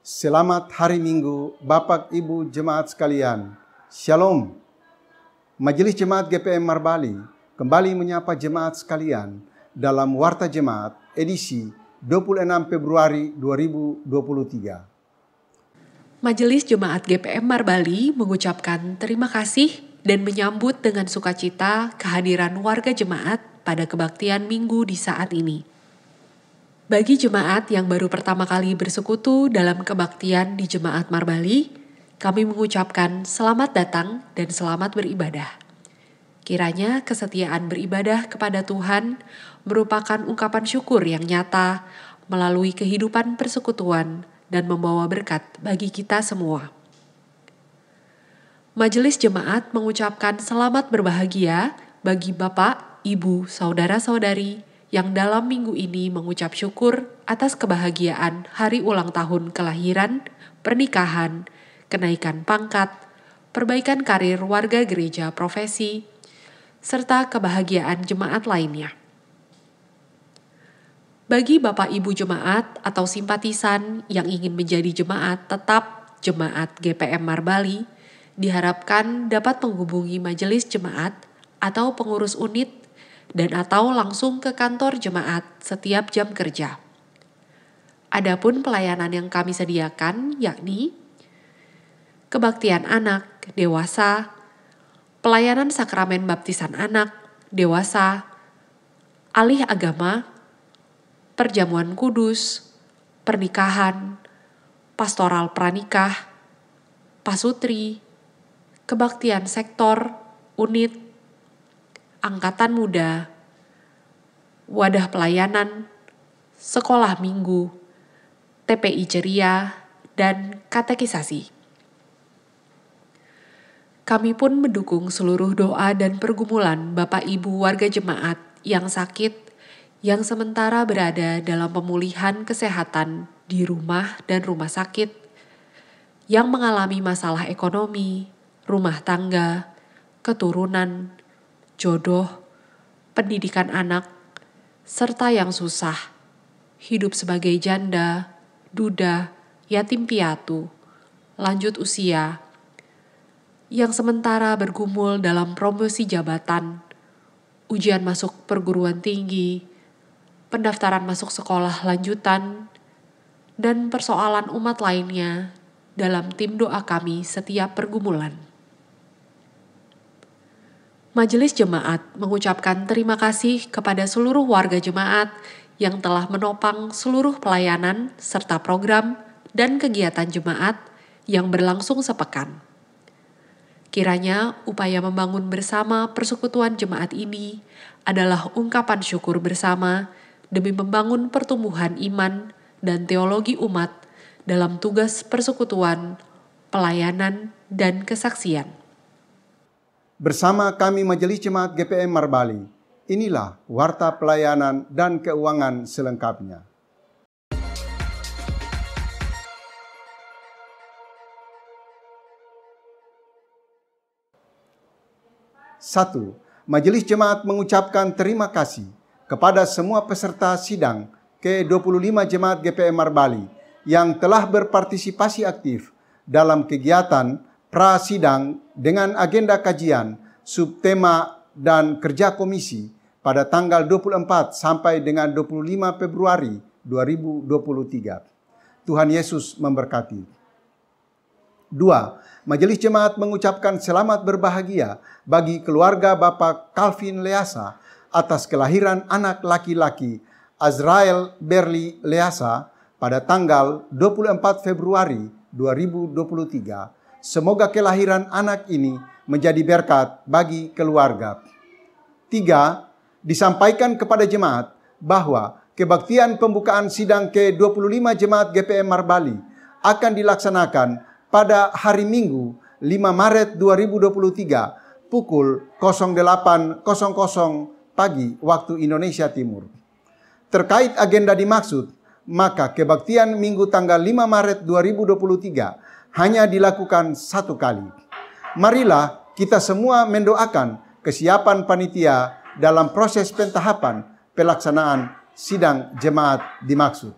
Selamat hari Minggu, Bapak Ibu Jemaat sekalian. Shalom. Majelis Jemaat GPM Marbali kembali menyapa jemaat sekalian dalam Warta Jemaat edisi 26 Februari 2023. Majelis Jemaat GPM Marbali mengucapkan terima kasih dan menyambut dengan sukacita kehadiran warga jemaat pada kebaktian Minggu di saat ini. Bagi jemaat yang baru pertama kali bersekutu dalam kebaktian di Jemaat Marbali, kami mengucapkan selamat datang dan selamat beribadah. Kiranya kesetiaan beribadah kepada Tuhan merupakan ungkapan syukur yang nyata melalui kehidupan persekutuan dan membawa berkat bagi kita semua. Majelis Jemaat mengucapkan selamat berbahagia bagi Bapak, Ibu, Saudara-saudari yang dalam minggu ini mengucap syukur atas kebahagiaan hari ulang tahun kelahiran, pernikahan, kenaikan pangkat, perbaikan karir warga gereja profesi, serta kebahagiaan jemaat lainnya. Bagi Bapak Ibu jemaat atau simpatisan yang ingin menjadi jemaat tetap Jemaat GPM Marbali, diharapkan dapat menghubungi majelis jemaat atau pengurus unit dan atau langsung ke kantor jemaat setiap jam kerja. Adapun pelayanan yang kami sediakan yakni kebaktian anak, dewasa, pelayanan sakramen baptisan anak, dewasa, alih agama, perjamuan kudus, pernikahan, pastoral pranikah, pasutri, kebaktian sektor, unit, angkatan muda, wadah pelayanan, sekolah minggu, TPI ceria, dan katekisasi. Kami pun mendukung seluruh doa dan pergumulan Bapak Ibu warga jemaat yang sakit, yang sementara berada dalam pemulihan kesehatan di rumah dan rumah sakit, yang mengalami masalah ekonomi, rumah tangga, keturunan, jodoh, pendidikan anak, serta yang susah, hidup sebagai janda, duda, yatim piatu, lanjut usia, yang sementara bergumul dalam promosi jabatan, ujian masuk perguruan tinggi, pendaftaran masuk sekolah lanjutan, dan persoalan umat lainnya dalam tim doa kami setiap pergumulan. Majelis Jemaat mengucapkan terima kasih kepada seluruh warga jemaat yang telah menopang seluruh pelayanan serta program dan kegiatan jemaat yang berlangsung sepekan. Kiranya upaya membangun bersama persekutuan jemaat ini adalah ungkapan syukur bersama demi membangun pertumbuhan iman dan teologi umat dalam tugas persekutuan, pelayanan, dan kesaksian. Bersama kami Majelis Jemaat GPM Marbali, inilah Warta Pelayanan dan Keuangan selengkapnya. Satu, Majelis Jemaat mengucapkan terima kasih kepada semua peserta sidang ke-25 Jemaat GPM Marbali yang telah berpartisipasi aktif dalam kegiatan pra-sidang dengan agenda kajian, subtema, dan kerja komisi pada tanggal 24 sampai dengan 25 Februari 2023. Tuhan Yesus memberkati. 2. Majelis Jemaat mengucapkan selamat berbahagia bagi keluarga Bapak Calvin Leasa atas kelahiran anak laki-laki Azrael Berli Leasa pada tanggal 24 Februari 2023. Semoga kelahiran anak ini menjadi berkat bagi keluarga. 3. Disampaikan kepada jemaat bahwa kebaktian pembukaan sidang ke-25 Jemaat GPM Marbali akan dilaksanakan pada hari Minggu 5 Maret 2023 pukul 08.00 pagi waktu Indonesia Timur. Terkait agenda dimaksud, maka kebaktian Minggu tanggal 5 Maret 2023 hanya dilakukan satu kali. Marilah kita semua mendoakan kesiapan panitia dalam proses pentahapan pelaksanaan sidang jemaat dimaksud.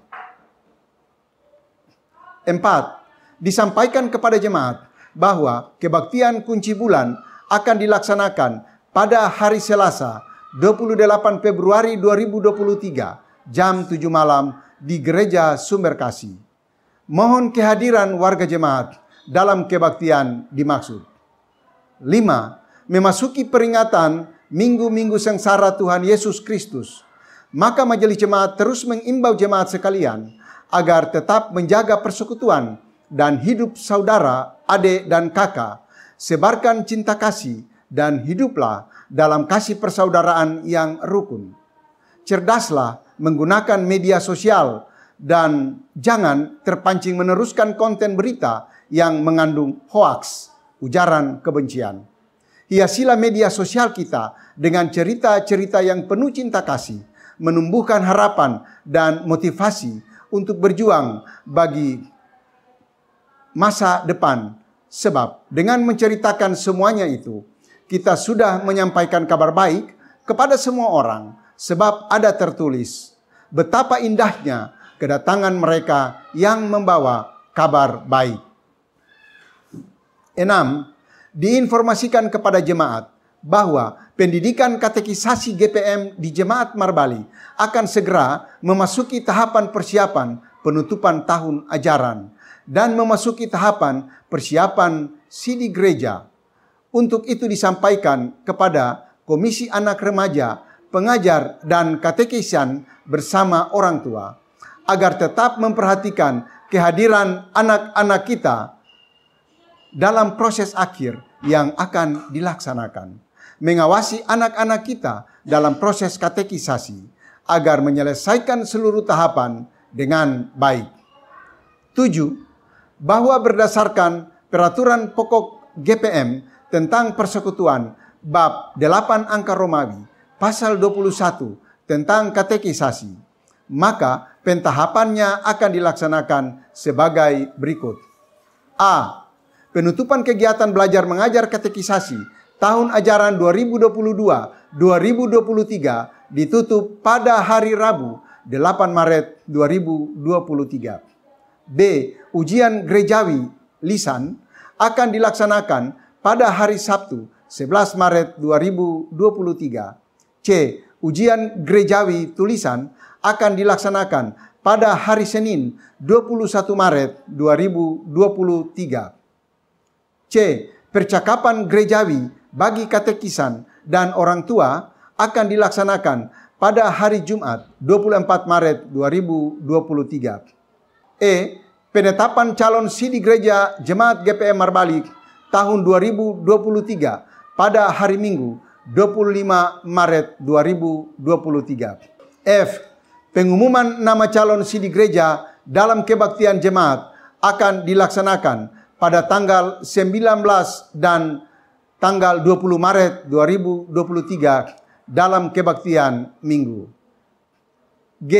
4. Disampaikan kepada jemaat bahwa kebaktian kunci bulan akan dilaksanakan pada hari Selasa 28 Februari 2023 jam 7 malam di Gereja Sumberkasih. Mohon kehadiran warga jemaat dalam kebaktian dimaksud. 5. Memasuki peringatan Minggu-Minggu Sengsara Tuhan Yesus Kristus, maka majelis jemaat terus mengimbau jemaat sekalian agar tetap menjaga persekutuan dan hidup saudara, adik, dan kakak. Sebarkan cinta kasih dan hiduplah dalam kasih persaudaraan yang rukun. Cerdaslah menggunakan media sosial dan jangan terpancing meneruskan konten berita yang mengandung hoaks, ujaran kebencian. Hiasilah media sosial kita dengan cerita-cerita yang penuh cinta kasih, menumbuhkan harapan dan motivasi untuk berjuang bagi masa depan. Sebab dengan menceritakan semuanya itu, kita sudah menyampaikan kabar baik kepada semua orang. Sebab ada tertulis, betapa indahnya kedatangan mereka yang membawa kabar baik. 6. Diinformasikan kepada jemaat bahwa pendidikan katekisasi GPM di Jemaat Marbali akan segera memasuki tahapan persiapan penutupan tahun ajaran dan memasuki tahapan persiapan sidi gereja. Untuk itu disampaikan kepada Komisi Anak Remaja, Pengajar, dan Katekisan bersama orang tua agar tetap memperhatikan kehadiran anak-anak kita dalam proses akhir yang akan dilaksanakan. Mengawasi anak-anak kita dalam proses katekisasi agar menyelesaikan seluruh tahapan dengan baik. 7. Bahwa berdasarkan peraturan pokok GPM tentang persekutuan bab 8 angka Romawi pasal 21 tentang katekisasi, maka pentahapannya akan dilaksanakan sebagai berikut. A. Penutupan kegiatan belajar mengajar katekisasi tahun ajaran 2022-2023 ditutup pada hari Rabu 8 Maret 2023. B. Ujian gerejawi lisan akan dilaksanakan pada hari Sabtu 11 Maret 2023. C. Ujian gerejawi tulisan akan dilaksanakan pada hari Senin 21 Maret 2023. C. Percakapan gerejawi bagi katekisan dan orang tua akan dilaksanakan pada hari Jumat 24 Maret 2023. E. Penetapan calon sidi gereja Jemaat GPM Marbali tahun 2023 pada hari Minggu 25 Maret 2023. F. Pengumuman nama calon sidi gereja dalam kebaktian jemaat akan dilaksanakan pada tanggal 19 dan tanggal 20 Maret 2023 dalam kebaktian Minggu. G.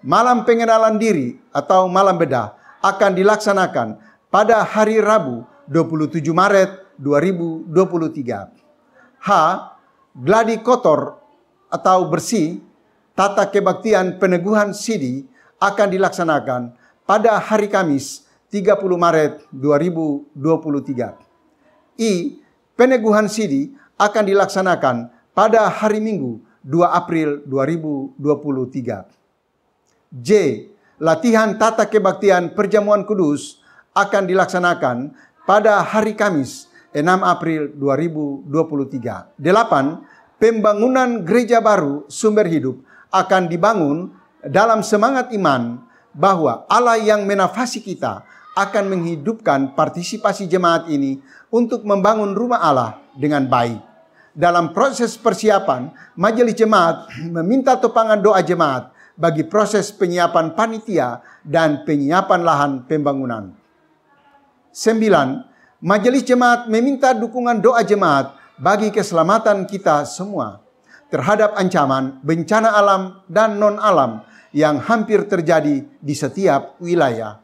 Malam pengenalan diri atau malam bedah akan dilaksanakan pada hari Rabu 27 Maret 2023. H. Gladi kotor atau bersih tata kebaktian peneguhan sidi akan dilaksanakan pada hari Kamis 30 Maret 2023. I. Peneguhan sidi akan dilaksanakan pada hari Minggu 2 April 2023. J. Latihan tata kebaktian perjamuan kudus akan dilaksanakan pada hari Kamis 6 April 2023. 8. Pembangunan gereja baru sumber hidup akan dibangun dalam semangat iman bahwa Allah yang menafasi kita akan menghidupkan partisipasi jemaat ini untuk membangun rumah Allah dengan baik. Dalam proses persiapan, majelis jemaat meminta topangan doa jemaat bagi proses penyiapan panitia dan penyiapan lahan pembangunan. 9. Majelis jemaat meminta dukungan doa jemaat bagi keselamatan kita semua terhadap ancaman bencana alam dan non-alam yang hampir terjadi di setiap wilayah.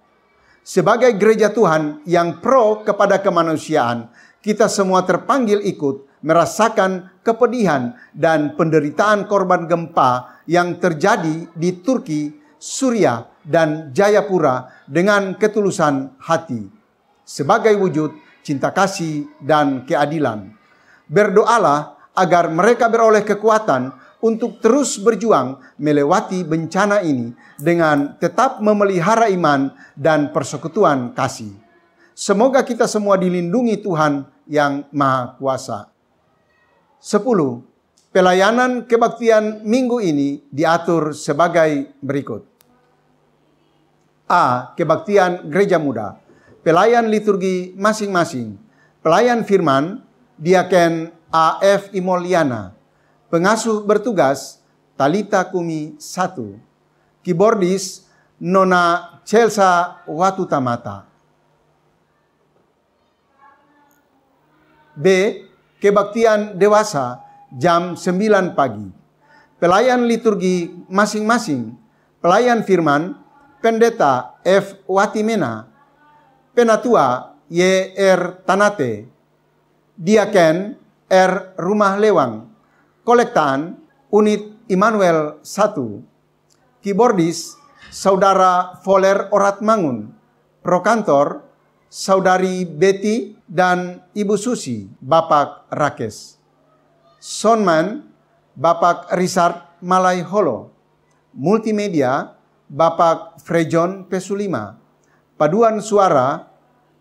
Sebagai gereja Tuhan yang pro kepada kemanusiaan, kita semua terpanggil ikut merasakan kepedihan dan penderitaan korban gempa yang terjadi di Turki, Suriah, dan Jayapura dengan ketulusan hati, sebagai wujud cinta kasih dan keadilan. Berdoalah agar mereka beroleh kekuatan untuk terus berjuang melewati bencana ini dengan tetap memelihara iman dan persekutuan kasih. Semoga kita semua dilindungi Tuhan yang Maha Kuasa. 10. Pelayanan kebaktian minggu ini diatur sebagai berikut. A. Kebaktian Gereja Muda. Pelayan liturgi masing-masing. Pelayan firman, Diaken A.F. Imoliana. Pengasuh bertugas, Talita Kumi 1. Keyboardis, Nona Chelsea Watutamata. B. Kebaktian dewasa, jam 9 pagi. Pelayan liturgi masing-masing. Pelayan firman, Pendeta F. Watimena. Penatua Y.R. Tanate. Diaken R. Rumah Lewang. Kolektaan Unit Immanuel 1. Keyboardis Saudara Voler Oratmangun. Prokantor Saudari Betty dan Ibu Susi, Bapak Rakes. Soundman, Bapak Richard Malaiholo. Multimedia, Bapak Frejon Pesulima. Paduan suara,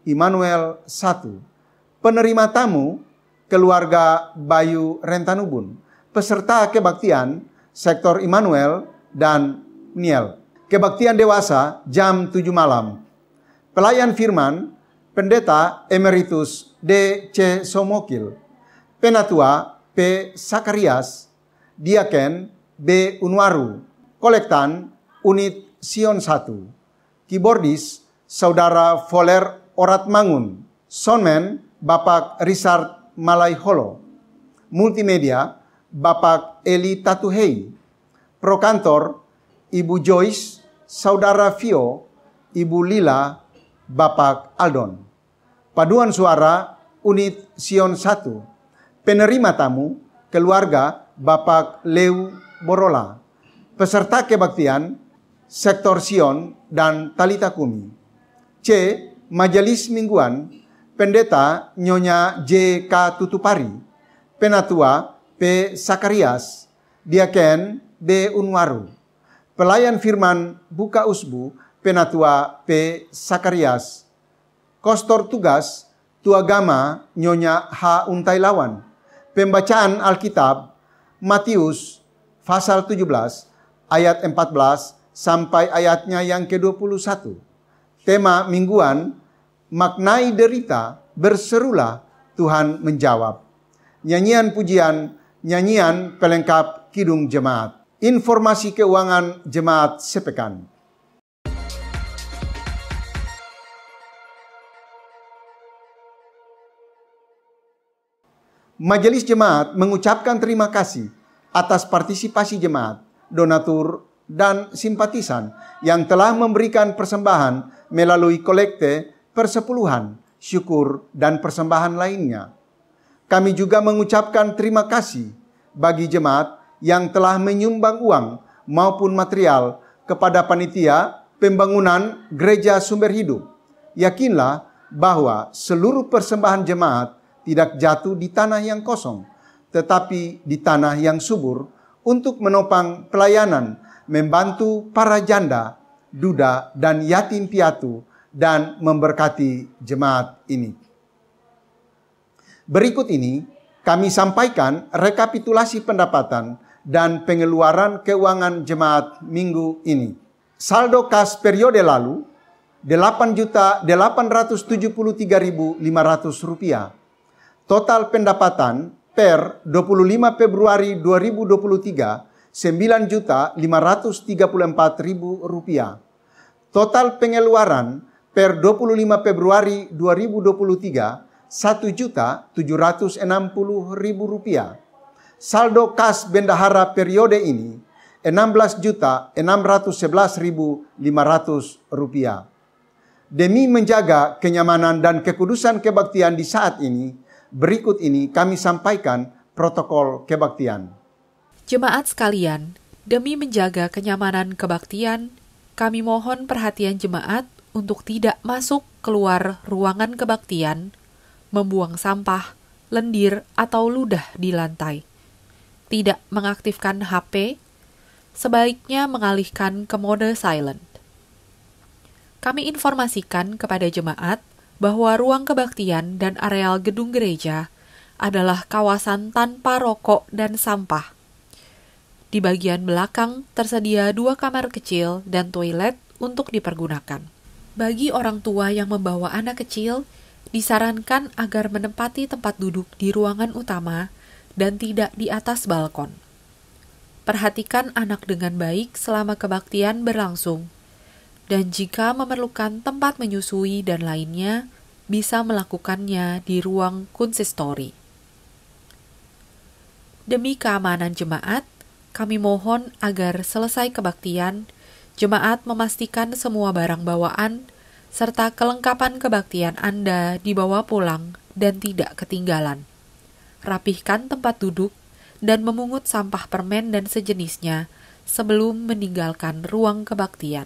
Immanuel 1. Penerima tamu, keluarga Bayu Rentanubun. Peserta kebaktian, Sektor Immanuel dan Niel. Kebaktian dewasa, jam 7 malam. Pelayan firman, Pendeta Emeritus D.C. Somokil. Penatua P. Sakarias. Diaken B. Unwaru. Kolektan Unit Sion 1. Keyboardis Saudara Voler Oratmangun. Soundman Bapak Richard Malaiholo. Multimedia Bapak Eli Tatuhei. Prokantor Ibu Joyce, Saudara Vio, Ibu Lila, Bapak Aldon. Paduan suara Unit Sion 1. Penerima tamu, keluarga Bapak Leu Borola. Peserta kebaktian, Sektor Sion dan Talita Kumi. C. Majelis Mingguan, Pendeta Nyonya J.K. Tutupari. Penatua P. Sakarias. Diaken B. Unwaru. Pelayan firman Buka Usbu, Penatua P. Sakarias. Kostor tugas Tuagama Nyonya H. Untailawan. Pembacaan Alkitab Matius pasal 17 ayat 14 sampai ayatnya yang ke-21. Tema mingguan, maknai derita, berserulah, Tuhan menjawab. Nyanyian pujian, nyanyian pelengkap Kidung Jemaat. Informasi keuangan Jemaat sepekan. Majelis Jemaat mengucapkan terima kasih atas partisipasi jemaat, donatur, dan simpatisan yang telah memberikan persembahan melalui kolekte, persepuluhan, syukur, dan persembahan lainnya. Kami juga mengucapkan terima kasih bagi jemaat yang telah menyumbang uang maupun material kepada panitia pembangunan Gereja Sumber Hidup. Yakinlah bahwa seluruh persembahan jemaat tidak jatuh di tanah yang kosong, tetapi di tanah yang subur untuk menopang pelayanan, membantu para janda, duda, dan yatim piatu, dan memberkati jemaat ini. Berikut ini kami sampaikan rekapitulasi pendapatan dan pengeluaran keuangan jemaat minggu ini. Saldo kas periode lalu, Rp873.500. Total pendapatan per 25 Februari 2023, Rp9.534.000. Total pengeluaran per 25 Februari 2023, Rp1.760.000. Saldo kas bendahara periode ini, Rp16.611.500. Demi menjaga kenyamanan dan kekudusan kebaktian di saat ini, berikut ini kami sampaikan protokol kebaktian. Jemaat sekalian, demi menjaga kenyamanan kebaktian, kami mohon perhatian jemaat untuk tidak masuk keluar ruangan kebaktian, membuang sampah, lendir, atau ludah di lantai. Tidak mengaktifkan HP, sebaiknya mengalihkan ke mode silent. Kami informasikan kepada jemaat bahwa ruang kebaktian dan areal gedung gereja adalah kawasan tanpa rokok dan sampah. Di bagian belakang tersedia 2 kamar kecil dan toilet untuk dipergunakan. Bagi orang tua yang membawa anak kecil, disarankan agar menempati tempat duduk di ruangan utama dan tidak di atas balkon. Perhatikan anak dengan baik selama kebaktian berlangsung, dan jika memerlukan tempat menyusui dan lainnya, bisa melakukannya di ruang konsistori. Demi keamanan jemaat, kami mohon agar selesai kebaktian, jemaat memastikan semua barang bawaan serta kelengkapan kebaktian Anda dibawa pulang dan tidak ketinggalan. Rapihkan tempat duduk dan memungut sampah permen dan sejenisnya sebelum meninggalkan ruang kebaktian.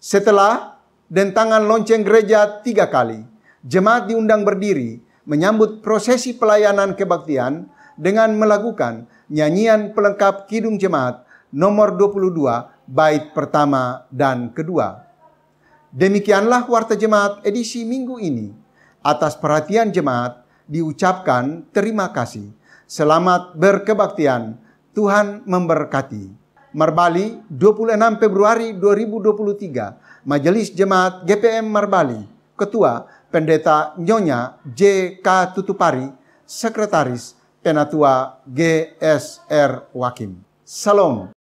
Setelah dentangan lonceng gereja 3 kali, jemaat diundang berdiri menyambut prosesi pelayanan kebaktian dengan melakukan nyanyian pelengkap Kidung Jemaat nomor 22, bait pertama dan kedua. Demikianlah Warta Jemaat edisi minggu ini. Atas perhatian jemaat diucapkan terima kasih. Selamat berkebaktian. Tuhan memberkati. Marbali, 26 Februari 2023. Majelis Jemaat GPM Marbali. Ketua Pendeta Nyonya J.K. Tutupari. Sekretaris Penatua GSR Wakim. Salam.